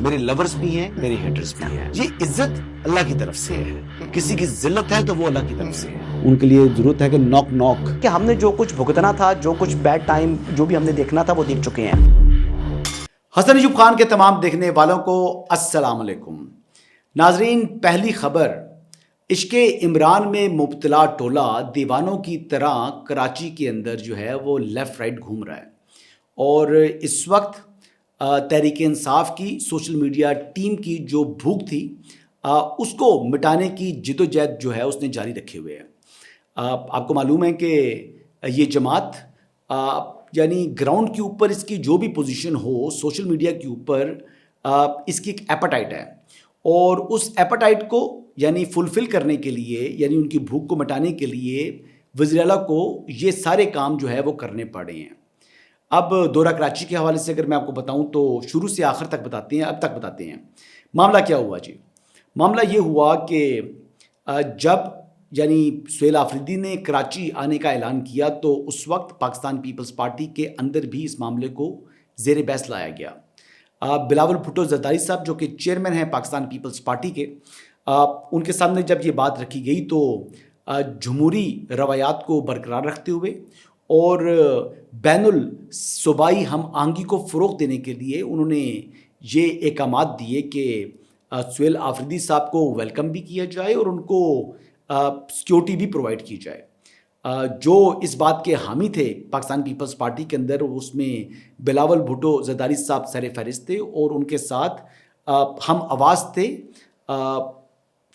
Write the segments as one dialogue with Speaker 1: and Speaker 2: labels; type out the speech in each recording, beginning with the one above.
Speaker 1: میرے لورز بھی ہیں، میرے ہیٹرز بھی ہیں. یہ عزت اللہ کی طرف سے ہے. کسی کی ذلت ہے تو وہ اللہ کی طرف سے ہے. ان کے لیے ضرورت ہے کہ نوک نوک
Speaker 2: کہ ہم نے جو کچھ بھگتنا تھا، جو کچھ بیڈ ٹائم جو بھی ہم نے دیکھنا تھا وہ دیکھ چکے ہیں.
Speaker 3: حسن ایوب خان کے تمام دیکھنے والوں کو السلام علیکم. ناظرین، پہلی خبر، عشق عمران میں مبتلا ٹولہ دیوانوں کی طرح کراچی کے اندر جو ہے وہ لیفٹ رائٹ گھوم رہا ہے، اور اس وقت تحریک انصاف کی سوشل میڈیا ٹیم کی جو بھوک تھی اس کو مٹانے کی جد و جہد جو ہے اس نے جاری رکھے ہوئے ہے. آپ کو معلوم ہے کہ یہ جماعت یعنی گراؤنڈ کے اوپر اس کی جو بھی پوزیشن ہو، سوشل میڈیا کے اوپر اس کی ایک ایپاٹائٹ ہے، اور اس ایپاٹائٹ کو یعنی فلفل کرنے کے لیے، یعنی ان کی بھوک کو مٹانے کے لیے وزیر اعلیٰ کو یہ سارے کام جو ہے وہ کرنے پڑے ہیں. اب دورہ کراچی کے حوالے سے اگر میں آپ کو بتاؤں تو شروع سے آخر تک بتاتے ہیں. اب تک بتاتے ہیں معاملہ کیا ہوا. جی، معاملہ یہ ہوا کہ جب یعنی سہیل آفریدی نے کراچی آنے کا اعلان کیا تو اس وقت پاکستان پیپلز پارٹی کے اندر بھی اس معاملے کو زیر بحث لایا گیا. بلاول بھٹو زرداری صاحب جو کہ چیئرمین ہیں پاکستان پیپلز پارٹی کے، ان کے سامنے جب یہ بات رکھی گئی تو جمہوری روایات کو برقرار رکھتے ہوئے اور بین الصوبائی ہم آہنگی کو فروغ دینے کے لیے انہوں نے یہ احکامات دیے کہ سہیل آفریدی صاحب کو ویلکم بھی کیا جائے اور ان کو سیکیورٹی بھی پرووائڈ کی جائے. جو اس بات کے حامی تھے پاکستان پیپلز پارٹی کے اندر، اس میں بلاول بھٹو زرداری صاحب سر فہرست تھے، اور ان کے ساتھ ہم آواز تھے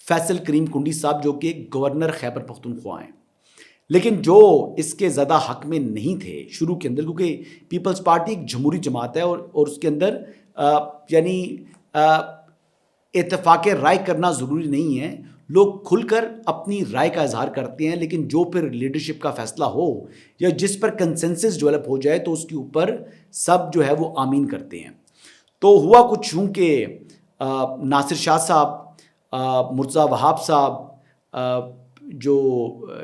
Speaker 3: فیصل کریم کنڈی صاحب جو کہ گورنر خیبر پختونخوا ہیں. لیکن جو اس کے زیادہ حق میں نہیں تھے شروع کے اندر، کیونکہ پیپلز پارٹی ایک جمہوری جماعت ہے اور اس کے اندر یعنی اتفاق رائے کرنا ضروری نہیں ہے. لوگ کھل کر اپنی رائے کا اظہار کرتے ہیں، لیکن جو پھر لیڈرشپ کا فیصلہ ہو یا جس پر کنسنسس ڈیولپ ہو جائے تو اس کے اوپر سب جو ہے وہ آمین کرتے ہیں. تو ہوا کچھ یوں کہ ناصر شاہ صاحب، مرتضیٰ وہاب صاحب، جو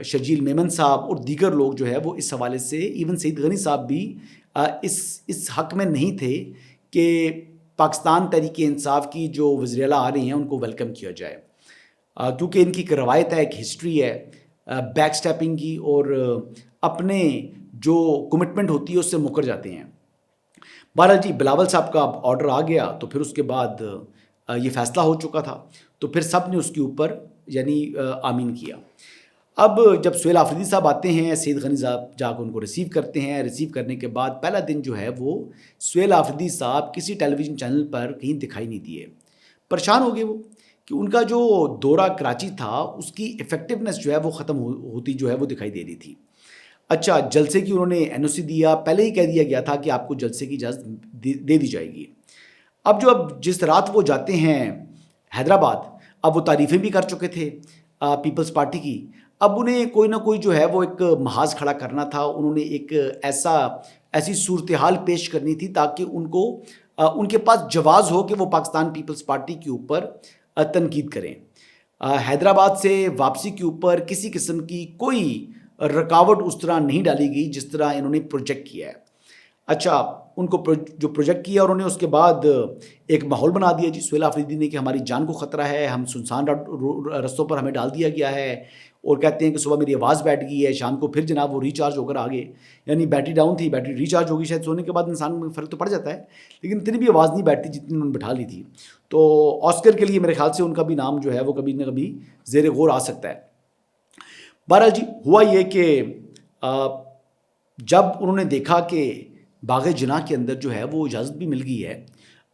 Speaker 3: شرجیل میمن صاحب اور دیگر لوگ جو ہے وہ اس حوالے سے، ایون سعید غنی صاحب بھی اس حق میں نہیں تھے کہ پاکستان تحریک انصاف کی جو وزیر اعلیٰ آ رہے ہیں ان کو ویلکم کیا جائے، کیونکہ ان کی ایک روایت ہے، ایک ہسٹری ہے بیک سٹیپنگ کی، اور اپنے جو کمٹمنٹ ہوتی ہے اس سے مکر جاتے ہیں. بہرحال جی، بلاول صاحب کا آرڈر آ گیا تو پھر اس کے بعد یہ فیصلہ ہو چکا تھا، تو پھر سب نے اس کے اوپر یعنی آمین کیا. اب جب سہیل آفریدی صاحب آتے ہیں، سعید غنی صاحب جا کے ان کو ریسیو کرتے ہیں. ریسیو کرنے کے بعد پہلا دن جو ہے وہ سہیل آفریدی صاحب کسی ٹیلی ویژن چینل پر کہیں دکھائی نہیں دیے. پریشان ہو گئے وہ کہ ان کا جو دورہ کراچی تھا اس کی افیکٹونیس جو ہے وہ ختم ہوتی جو ہے وہ دکھائی دے رہی تھی. اچھا، جلسے کی انہوں نے این او سی دیا، پہلے ہی کہہ دیا گیا تھا کہ آپ کو جلسے کی اجازت دے دی جائے گی. اب جس رات وہ جاتے ہیں حیدرآباد، اب وہ تعریفیں بھی کر چکے تھے پیپلز پارٹی کی. اب انہیں کوئی نہ کوئی جو ہے وہ ایک محاذ کھڑا کرنا تھا. انہوں نے ایک ایسی صورتحال پیش کرنی تھی تاکہ ان کے پاس جواز ہو کہ وہ پاکستان پیپلز پارٹی کے اوپر تنقید کریں. حیدرآباد سے واپسی کے اوپر کسی قسم کی کوئی رکاوٹ اس طرح نہیں ڈالی گئی جس طرح انہوں نے پروجیکٹ کیا ہے. اچھا، ان کو جو پروجیکٹ کیا انہوں نے اس کے بعد ایک ماحول بنا دیا جی سہیل آفریدی نے کہ ہماری جان کو خطرہ ہے، ہم سنسان رستوں پر ہمیں ڈال دیا گیا ہے، اور کہتے ہیں کہ صبح میری آواز بیٹھ گئی ہے، شام کو پھر جناب وہ ریچارج ہو کر آ گئے. یعنی بیٹری ڈاؤن تھی، بیٹری ریچارج ہوگی، شاید سونے کے بعد انسان میں فرق تو پڑ جاتا ہے، لیکن اتنی بھی آواز نہیں بیٹھتی جتنی انہوں نے بٹھا لی تھی. تو آسکر کے لیے میرے خیال سے ان کا بھی نام جو ہے وہ کبھی نہ کبھی زیر غور آ سکتا ہے. بہرحال جی، ہوا یہ کہ جب انہوں نے دیکھا کہ باغ جناح کے اندر جو ہے وہ اجازت بھی مل گئی ہے،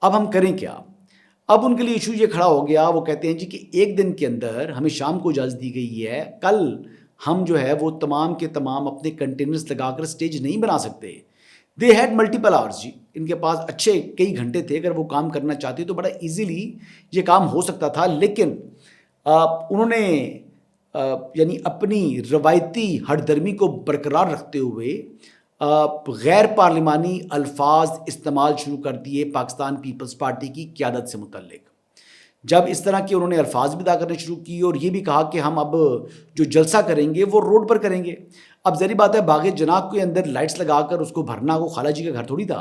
Speaker 3: اب ہم کریں کیا. اب ان کے لیے ایشو یہ کھڑا ہو گیا، وہ کہتے ہیں جی کہ ایک دن کے اندر ہمیں شام کو اجازت دی گئی ہے، کل ہم جو ہے وہ تمام کے تمام اپنے کنٹینرز لگا کر سٹیج نہیں بنا سکتے. دے ہیڈ ملٹیپل آورس جی، ان کے پاس اچھے کئی گھنٹے تھے، اگر وہ کام کرنا چاہتے تو بڑا ایزیلی یہ کام ہو سکتا تھا. لیکن انہوں نے یعنی اپنی روایتی ہٹ درمی کو برقرار رکھتے ہوئے غیر پارلیمانی الفاظ استعمال شروع کر دیے پاکستان پیپلز پارٹی کی قیادت سے متعلق. جب اس طرح کے انہوں نے الفاظ بھی ادا کرنے شروع کیے اور یہ بھی کہا کہ ہم اب جو جلسہ کریں گے وہ روڈ پر کریں گے. اب ظاہری بات ہے باغ جناح کے اندر لائٹس لگا کر اس کو بھرنا کو خالہ جی کا گھر تھوڑی تھا،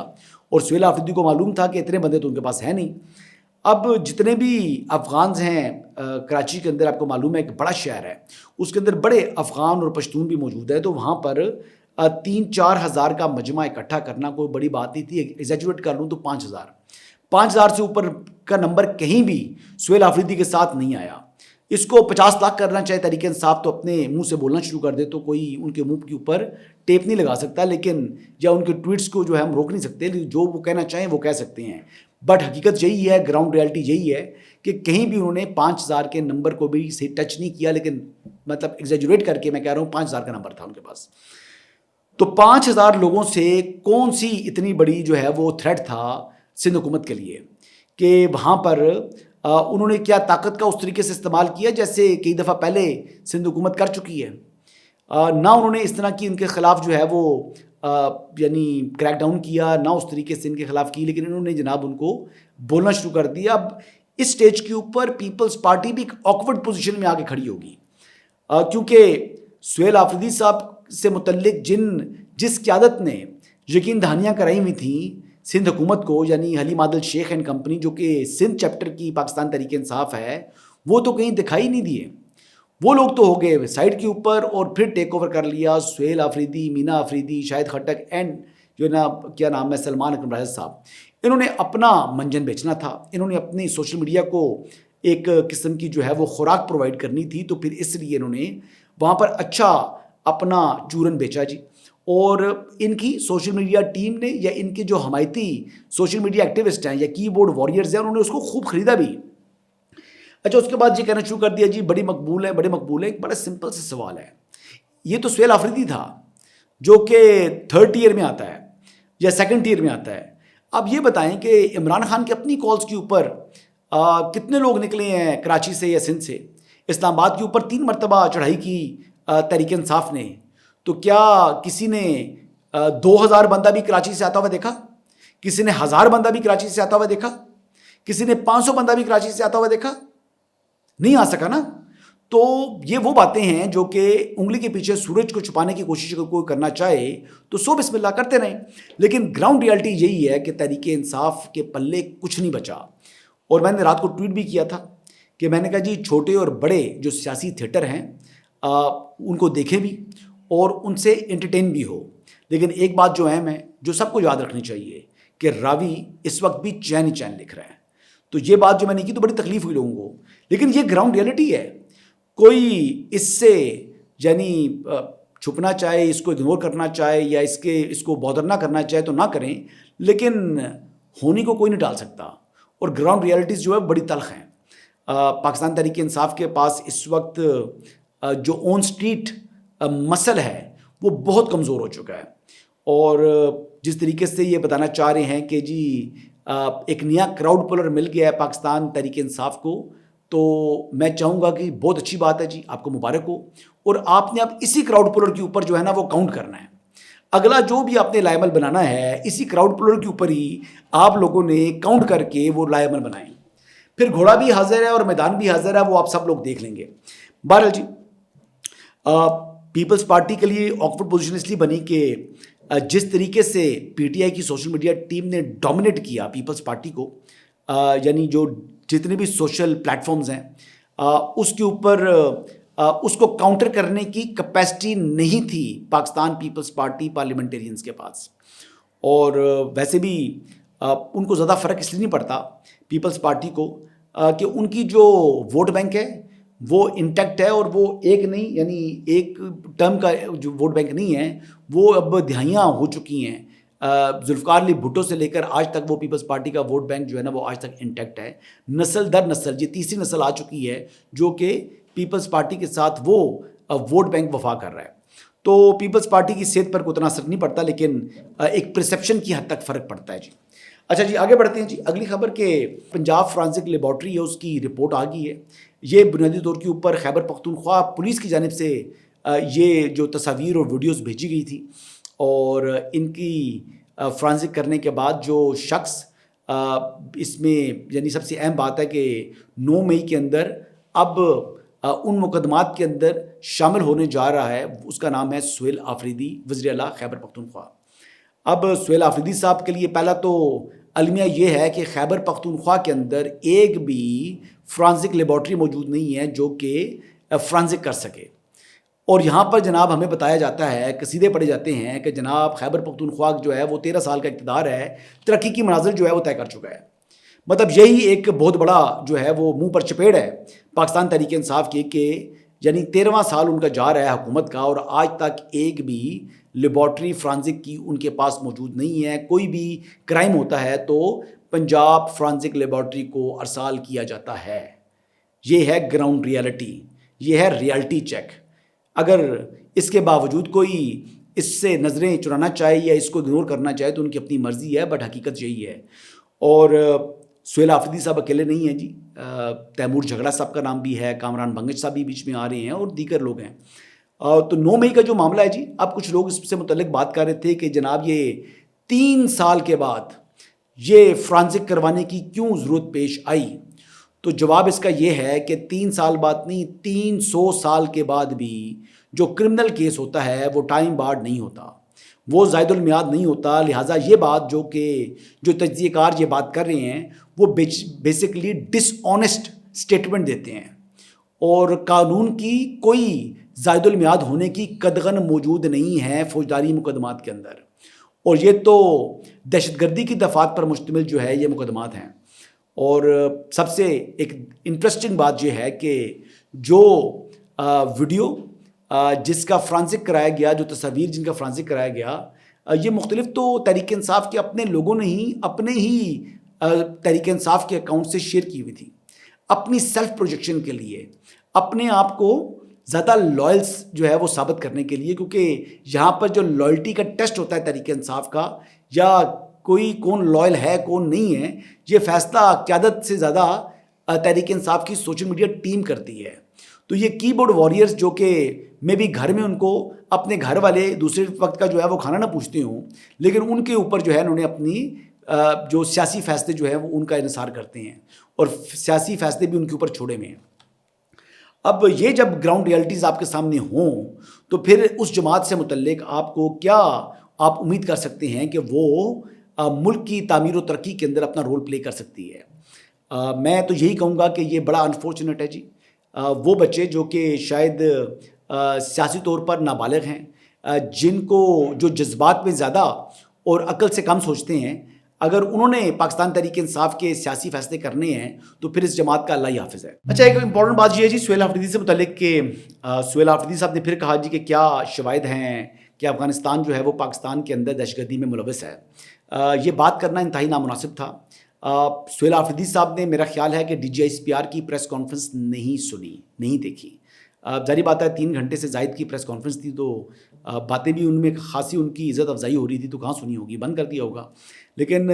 Speaker 3: اور سہیل آفریدی کو معلوم تھا کہ اتنے بندے تو ان کے پاس ہیں نہیں. اب جتنے بھی افغانز ہیں کراچی کے اندر، آپ کو معلوم ہے ایک بڑا شہر ہے، اس کے اندر بڑے افغان اور پشتون بھی موجود ہے، تو وہاں پر 3-4 ہزار کا مجمع اکٹھا کرنا کوئی بڑی بات نہیں تھی. ایگزیجویٹ کر لوں تو 5,000 سے اوپر کا نمبر کہیں بھی سہیل آفریدی کے ساتھ نہیں آیا. اس کو 50 لاکھ کرنا چاہے تحریک انصاف تو اپنے منہ سے بولنا شروع کر دے تو کوئی ان کے منہ کے اوپر ٹیپ نہیں لگا سکتا، لیکن یا ان کے ٹویٹس کو جو ہے ہم روک نہیں سکتے، جو وہ کہنا چاہیں وہ کہہ سکتے ہیں. بٹ حقیقت یہی ہے، گراؤنڈ ریالٹی یہی ہے کہ کہیں بھی انہوں نے 5,000 کے نمبر کو بھی صحیح ٹچ نہیں کیا، لیکن مطلب ایگزیجوریٹ کر کے میں کہہ رہا ہوں 5,000 کا نمبر تھا ان کے پاس. تو 5,000 لوگوں سے کون سی اتنی بڑی جو ہے وہ تھریٹ تھا سندھ حکومت کے لیے کہ وہاں پر انہوں نے کیا طاقت کا اس طریقے سے استعمال کیا جیسے کئی دفعہ پہلے سندھ حکومت کر چکی ہے. نہ انہوں نے اس طرح کی ان کے خلاف جو ہے وہ یعنی کریک ڈاؤن کیا، نہ اس طریقے سے ان کے خلاف کی، لیکن انہوں نے جناب ان کو بولنا شروع کر دیا. اب اس سٹیج کے اوپر پیپلز پارٹی بھی ایک آکورڈ پوزیشن میں آ کے کھڑی ہوگی، کیونکہ سہیل آفریدی صاحب سے متعلق جس قیادت نے یقین دہانیاں کرائی ہوئی تھیں سندھ حکومت کو، یعنی حلیم عادل شیخ اینڈ کمپنی جو کہ سندھ چیپٹر کی پاکستان تحریک انصاف ہے، وہ تو کہیں دکھائی نہیں دیے. وہ لوگ تو ہو گئے سائڈ کے اوپر اور پھر ٹیک اوور کر لیا سہیل آفریدی، مینا آفریدی، شاہد خٹک اینڈ جو نا کیا نام ہے سلمان اکرم راجد صاحب. انہوں نے اپنا منجن بیچنا تھا، انہوں نے اپنی سوشل میڈیا کو ایک قسم کی جو ہے وہ خوراک پرووائڈ کرنی تھی، تو پھر اس لیے انہوں نے وہاں پر اچھا اپنا چورن بیچا جی. اور ان کی سوشل میڈیا ٹیم نے یا ان کے جو حمایتی سوشل میڈیا ایکٹیوسٹ ہیں یا کی بورڈ واریئرز ہیں، انہوں نے اس کو خوب خریدا بھی. اچھا، اس کے بعد یہ کہنا شروع کر دیا جی بڑی مقبول ہے، بڑے مقبول ہے. ایک بڑا سمپل سے سوال ہے، یہ تو سہیل آفریدی تھا جو کہ 3rd ٹیئر میں آتا ہے یا 2nd ٹیئر میں آتا ہے. اب یہ بتائیں کہ عمران خان کی اپنی کالز کے اوپر کتنے لوگ نکلے ہیں کراچی سے یا سندھ سے؟ اسلام آباد کے اوپر 3 مرتبہ چڑھائی کی تحریک انصاف نے، تو کیا کسی نے 2,000 بندہ بھی کراچی سے آتا ہوا دیکھا؟ کسی نے 1,000 بندہ بھی کراچی سے آتا ہوا دیکھا؟ کسی نے 500 بندہ بھی کراچی سے آتا ہوا دیکھا؟ نہیں آ سکا نا. تو یہ وہ باتیں ہیں جو کہ انگلی کے پیچھے سورج کو چھپانے کی کوشش کوئی کرنا چاہے تو سو بسم اللہ کرتے رہیں، لیکن گراؤنڈ ریالٹی یہی ہے کہ تحریک انصاف کے پلے کچھ نہیں بچا. اور میں نے رات کو ٹویٹ بھی کیا تھا کہ میں نے کہا جی چھوٹے اور بڑے جو سیاسی تھیٹر ہیں ان کو دیکھیں بھی اور ان سے انٹرٹین بھی ہو، لیکن ایک بات جو اہم ہے جو سب کو یاد رکھنی چاہیے کہ راوی اس وقت بھی چین ہی چین لکھ رہا ہے. تو یہ بات جو میں نے کی تو بڑی تکلیف ہوئی لوگوں کو، لیکن یہ گراؤنڈ ریالٹی ہے. کوئی اس سے یعنی چھپنا چاہے، اس کو اگنور کرنا چاہے یا اس کو بودر نہ کرنا چاہے تو نہ کریں، لیکن ہونی کو کوئی نہیں ڈال سکتا. اور گراؤنڈ ریالٹیز جو ہے بڑی تلخ ہیں. پاکستان تحریک انصاف کے پاس اس وقت جو آن سٹریٹ مسل ہے وہ بہت کمزور ہو چکا ہے. اور جس طریقے سے یہ بتانا چاہ رہے ہیں کہ جی ایک نیا کراؤڈ پولر مل گیا ہے پاکستان تحریک انصاف کو، تو میں چاہوں گا کہ بہت اچھی بات ہے جی، آپ کو مبارک ہو. اور آپ نے اب اسی کراؤڈ پولر کے اوپر جو ہے نا وہ کاؤنٹ کرنا ہے. اگلا جو بھی آپ نے لائے عمل بنانا ہے اسی کراؤڈ پولر کے اوپر ہی آپ لوگوں نے کاؤنٹ کر کے وہ لائے عمل بنائیں. پھر گھوڑا بھی حاضر ہے اور میدان بھی حاضر ہے، وہ آپ سب لوگ دیکھ لیں گے. بہرحال جی پیپلز پارٹی کے لیے آکورڈ پوزیشن اس لیے بنی کہ جس طریقے سے پی ٹی آئی کی سوشل میڈیا ٹیم نے ڈومینیٹ کیا پیپلز پارٹی کو، یعنی جو جتنے بھی سوشل پلیٹ فارمز ہیں اس کے اوپر اس کو کاؤنٹر کرنے کی کیپیسٹی نہیں تھی پاکستان پیپلز پارٹی پارلیمنٹیرینز کے پاس. اور ویسے بھی ان کو زیادہ فرق اس لیے نہیں پڑتا پیپلز پارٹی کو کہ ان کی جو ووٹ بینک ہے وہ انٹیکٹ ہے، اور وہ ایک نہیں یعنی ایک ٹرم کا جو ووٹ بینک نہیں ہے، وہ اب دہائیاں ہو چکی ہیں. ذوالفقار علی بھٹو سے لے کر آج تک وہ پیپلز پارٹی کا ووٹ بینک جو ہے نا وہ آج تک انٹیکٹ ہے. نسل در نسل یہ تیسری نسل آ چکی ہے جو کہ پیپلز پارٹی کے ساتھ وہ ووٹ بینک وفا کر رہا ہے. تو پیپلز پارٹی کی صحت پر اتنا اثر نہیں پڑتا، لیکن ایک پرسیپشن کی حد تک فرق پڑتا ہے جی. اچھا جی آگے بڑھتے ہیں جی. اگلی خبر کہ پنجاب فرانسک لیبارٹری ہے، اس کی رپورٹ آ گئی ہے. یہ بنیادی طور کے اوپر خیبر پختونخوا پولیس کی جانب سے یہ جو تصاویر اور ویڈیوز بھیجی گئی تھی، اور ان کی فرانسک کرنے کے بعد جو شخص اس میں یعنی سب سے اہم بات ہے کہ 9 مئی کے اندر اب ان مقدمات کے اندر شامل ہونے جا رہا ہے، اس کا نام ہے سہیل آفریدی، وزیر اعلیٰ خیبر پختونخوا. اب سہیل آفریدی صاحب کے لیے پہلا تو المیہ یہ ہے کہ خیبر پختونخوا کے اندر ایک بھی فرانسک لیبارٹری موجود نہیں ہے جو کہ فرانسک کر سکے. اور یہاں پر جناب ہمیں بتایا جاتا ہے، قصیدے پڑھے جاتے ہیں کہ جناب خیبر پختونخوا جو ہے وہ 13 سال کا اقتدار ہے، ترقی کی منازل جو ہے وہ طے کر چکا ہے. مطلب یہی ایک بہت بڑا جو ہے وہ منہ پر چپیڑ ہے پاکستان تحریک انصاف کی کہ یعنی 13واں سال ان کا جا رہا ہے حکومت کا اور آج تک ایک بھی لیبارٹری فرانسک کی ان کے پاس موجود نہیں ہے. کوئی بھی کرائم ہوتا ہے تو پنجاب فرانسک لیبارٹری کو ارسال کیا جاتا ہے. یہ ہے گراؤنڈ ریالٹی، یہ ہے ریالٹی چیک. اگر اس کے باوجود کوئی اس سے نظریں چرانا چاہے یا اس کو اگنور کرنا چاہے تو ان کی اپنی مرضی ہے، بٹ حقیقت یہی ہے. اور سہیل آفریدی صاحب اکیلے نہیں ہیں جی، تیمور جھگڑا صاحب کا نام بھی ہے، کامران بنگش صاحب بھی بیچ میں آ رہے ہیں اور دیگر لوگ ہیں. تو 9 مئی کا جو معاملہ ہے جی، اب کچھ لوگ اس سے متعلق بات کر رہے تھے کہ جناب یہ 3 سال کے بعد یہ فرانسک کروانے کی کیوں ضرورت پیش آئی. تو جواب اس کا یہ ہے کہ 3 سال بعد نہیں، 300 سال کے بعد بھی جو کرمنل کیس ہوتا ہے وہ ٹائم بارڈ نہیں ہوتا، وہ زائد المیعاد نہیں ہوتا. لہٰذا یہ بات جو تجزیہ کار یہ بات کر رہے ہیں وہ بیسکلی ڈس آنیسٹ اسٹیٹمنٹ دیتے ہیں اور قانون کی کوئی زائد المیعاد ہونے کی قدغن موجود نہیں ہے فوجداری مقدمات کے اندر. اور یہ تو دہشت گردی کی دفعات پر مشتمل جو ہے یہ مقدمات ہیں. اور سب سے ایک انٹرسٹنگ بات یہ ہے کہ جو ویڈیو جس کا فرانسک کرایا گیا، جو تصاویر جن کا فرانسک کرایا گیا، یہ مختلف تو تحریک انصاف کے اپنے لوگوں نے ہی اپنے ہی تحریک انصاف کے اکاؤنٹ سے شیئر کی ہوئی تھی اپنی سیلف پروجیکشن کے لیے، اپنے آپ کو زیادہ لائلس جو ہے وہ ثابت کرنے کے لیے. کیونکہ یہاں پر جو لائلٹی کا ٹیسٹ ہوتا ہے تحریک انصاف کا، یا کوئی کون لائل ہے کون نہیں ہے، یہ فیصلہ قیادت سے زیادہ تحریک انصاف کی سوشل میڈیا ٹیم کرتی ہے. تو یہ کی بورڈ واریئرز جو کہ میں بھی گھر میں ان کو اپنے گھر والے دوسرے وقت کا جو ہے وہ کھانا نہ پوچھتے ہوں، لیکن ان کے اوپر جو ہے انہوں نے اپنی جو سیاسی فیصلے جو ہیں وہ ان کا انحصار کرتے ہیں اور سیاسی فیصلے بھی ان کے اوپر چھوڑے ہوئے ہیں. اب یہ جب گراؤنڈ ریالٹیز آپ کے سامنے ہوں تو پھر اس جماعت سے متعلق آپ کو کیا آپ امید کر سکتے ہیں کہ وہ ملک کی تعمیر و ترقی کے اندر اپنا رول پلے کر سکتی ہے. میں تو یہی کہوں گا کہ یہ بڑا انفارچونیٹ ہے جی. وہ بچے جو کہ شاید سیاسی طور پر نابالغ ہیں، جن کو جو جذبات میں زیادہ اور عقل سے کم سوچتے ہیں، اگر انہوں نے پاکستان تحریک انصاف کے سیاسی فیصلے کرنے ہیں تو پھر اس جماعت کا اللہ ہی حافظ ہے. اچھا، ایک امپورٹنٹ بات یہ ہے جی سہیل آفریدی سے متعلق کہ سہیل آفریدی صاحب نے پھر کہا جی کہ کیا شواہد ہیں کہ افغانستان جو ہے وہ پاکستان کے اندر دہشت گردی میں ملوث ہے. یہ بات کرنا انتہائی نامناسب تھا. سہیل آفریدی صاحب نے میرا خیال ہے کہ DGI کی پریس کانفرنس نہیں سنی، نہیں دیکھی. ظاہری بات ہے 3 گھنٹے سے زائد کی پریس کانفرنس تھی تو باتیں بھی ان میں خاصی ان کی عزت افزائی ہو رہی تھی، تو کہاں سنی ہوگی، بند کر دیا ہوگا. لیکن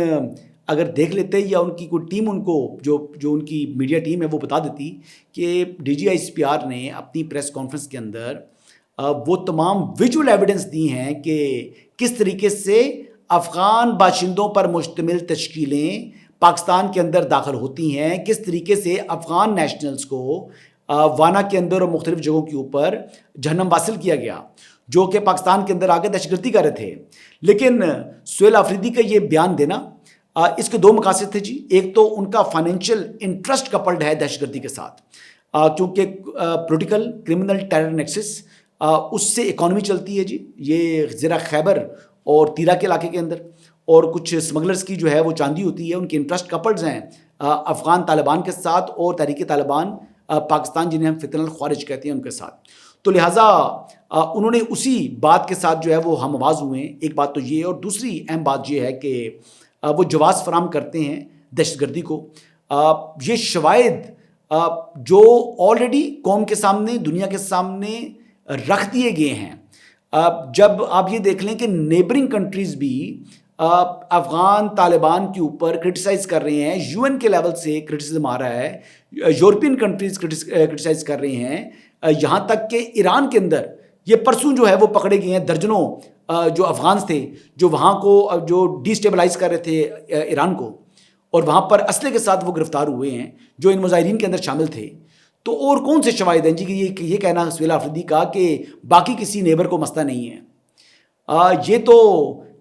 Speaker 3: اگر دیکھ لیتے یا ان کی کوئی ٹیم ان کو جو ان کی میڈیا ٹیم ہے وہ بتا دیتی کہ DGI نے اپنی پریس کانفرنس کے اندر وہ تمام ویژول ایویڈنس دی ہیں کہ کس طریقے سے افغان باشندوں پر مشتمل تشکیلیں پاکستان کے اندر داخل ہوتی ہیں، کس طریقے سے افغان نیشنلز کو وانا کے اندر اور مختلف جگہوں کے اوپر جہنم واصل کیا گیا، جو کہ پاکستان کے اندر آ کے دہشت گردی کر رہے تھے. لیکن سہیل آفریدی کا یہ بیان دینا، اس کے 2 مقاصد تھے جی. ایک تو ان کا فائنینشیل انٹرسٹ کپلڈ ہے دہشت گردی کے ساتھ، کیونکہ پولیٹیکل کرمنل ٹیرر نیکسس اس سے اکانومی چلتی ہے جی. یہ ضلع خیبر اور تیرا کے علاقے کے اندر، اور کچھ اسمگلرز کی جو ہے وہ چاندی ہوتی ہے، ان کے انٹرسٹ کپلڈز ہیں افغان طالبان کے ساتھ اور تحریک طالبان پاکستان جنہیں ہم فتن الخوارج کہتے ہیں ان کے ساتھ. تو لہٰذا انہوں نے اسی بات کے ساتھ جو ہے وہ ہم آواز ہوئے ہیں. ایک بات تو یہ ہے، اور دوسری اہم بات یہ ہے کہ وہ جواز فراہم کرتے ہیں دہشت گردی کو. یہ شواہد جو آلریڈی قوم کے سامنے، دنیا کے سامنے رکھ دیے گئے ہیں. جب آپ یہ دیکھ لیں کہ نیبرنگ کنٹریز بھی افغان طالبان کے اوپر کرٹیسائز کر رہے ہیں، UN کے لیول سے کرٹیسزم آ رہا ہے، یورپین کنٹریز کرٹیسائز کر رہے ہیں، یہاں تک کہ ایران کے اندر یہ پرسوں جو ہے وہ پکڑے گئے ہیں درجنوں جو افغانز تھے جو وہاں کو جو ڈی سٹیبلائز کر رہے تھے ایران کو، اور وہاں پر اسلحے کے ساتھ وہ گرفتار ہوئے ہیں جو ان مظاہرین کے اندر شامل تھے. تو اور کون سے شواہد ہیں جی کہ یہ کہنا سہیل آفریدی کا کہ باقی کسی نیبر کو مسئلہ نہیں ہے. یہ تو